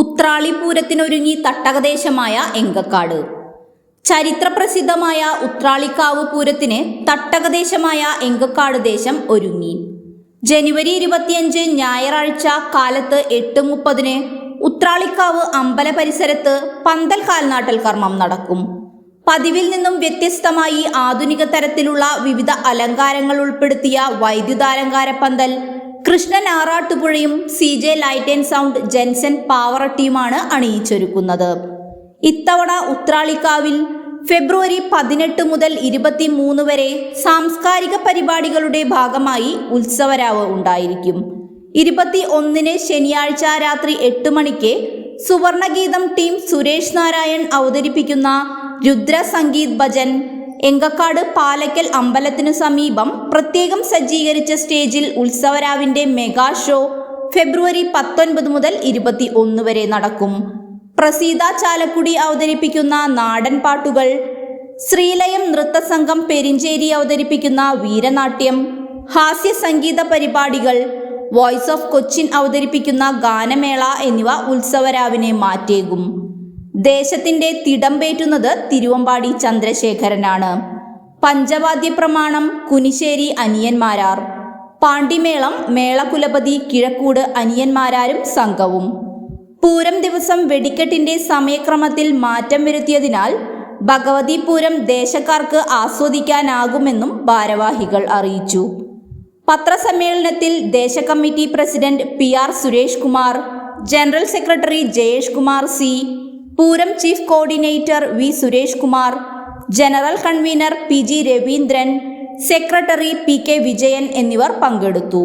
ഉത്രാളിപ്പൂരത്തിനൊരുങ്ങി തട്ടകദേശമായ എങ്കക്കാട്. ചരിത്രപ്രസിദ്ധമായ ഉത്രാളിക്കാവ് പൂരത്തിന് തട്ടകദേശമായ എങ്കക്കാട് ദേശം ഒരുങ്ങി. ജനുവരി 25 ഞായറാഴ്ച കാലത്ത് 8:30 ഉത്രാളിക്കാവ് അമ്പല പരിസരത്ത് പന്തൽ കാൽനാട്ടൽ കർമ്മം നടക്കും. പതിവിൽ നിന്നും വ്യത്യസ്തമായി ആധുനിക തരത്തിലുള്ള വിവിധ അലങ്കാരങ്ങൾ ഉൾപ്പെടുത്തിയ വൈദ്യുതാലങ്കാര പന്തൽ കൃഷ്ണൻ ആറാട്ടുപുഴയും CJ light and sound Jenson പാവറട്ടിയുമാണ് അണിയിച്ചൊരുക്കുന്നത്. ഇത്തവണ ഉത്രാളിക്കാവിൽ ഫെബ്രുവരി 18 മുതൽ 23 വരെ സാംസ്കാരിക പരിപാടികളുടെ ഭാഗമായി ഉത്സവരാവ് ഉണ്ടായിരിക്കും. 21 ശനിയാഴ്ച രാത്രി 8 മണിക്ക് സുവർണഗീതം ടീം സുരേഷ് നാരായൺ അവതരിപ്പിക്കുന്ന രുദ്ര സംഗീത് ഭജൻ എങ്കക്കാട് പാലക്കൽ അമ്പലത്തിനു സമീപം പ്രത്യേകം സജ്ജീകരിച്ച സ്റ്റേജിൽ ഉത്സവരാവിന്റെ മെഗാ ഷോ ഫെബ്രുവരി 19 മുതൽ 21 വരെ നടക്കും. പ്രസീത ചാലക്കുടി അവതരിപ്പിക്കുന്ന നാടൻ പാട്ടുകൾ, ശ്രീലയം നൃത്തസംഘം പെരിഞ്ചേരി അവതരിപ്പിക്കുന്ന വീരനാട്യം, ഹാസ്യ സംഗീത പരിപാടികൾ, വോയിസ് ഓഫ് കൊച്ചിൻ അവതരിപ്പിക്കുന്ന ഗാനമേള എന്നിവ ഉത്സവരാവിനെ മാറ്റേകും. ദേശത്തിന്റെ തിടമ്പേറ്റുന്നത് തിരുവമ്പാടി ചന്ദ്രശേഖരനാണ്. പഞ്ചവാദ്യ പ്രമാണം കുനിശ്ശേരി അനിയന്മാരാർ, പാണ്ടിമേളം മേളകുലപതി കിഴക്കൂട് അനിയന്മാരാരും സംഘവും. പൂരം ദിവസം വെടിക്കെട്ടിന്റെ സമയക്രമത്തിൽ മാറ്റം വരുത്തിയതിനാൽ ഭഗവതി പൂരം ദേശക്കാർക്ക് ആസ്വദിക്കാനാകുമെന്നും ഭാരവാഹികൾ അറിയിച്ചു. പത്രസമ്മേളനത്തിൽ ദേശകമ്മിറ്റി president PR Suresh Kumar, general secretary Jayesh Kumar C, Pooram chief coordinator V Suresh Kumar, general convener PG Raveendran, secretary PK Vijayan എന്നിവർ പങ്കെടുത്തു.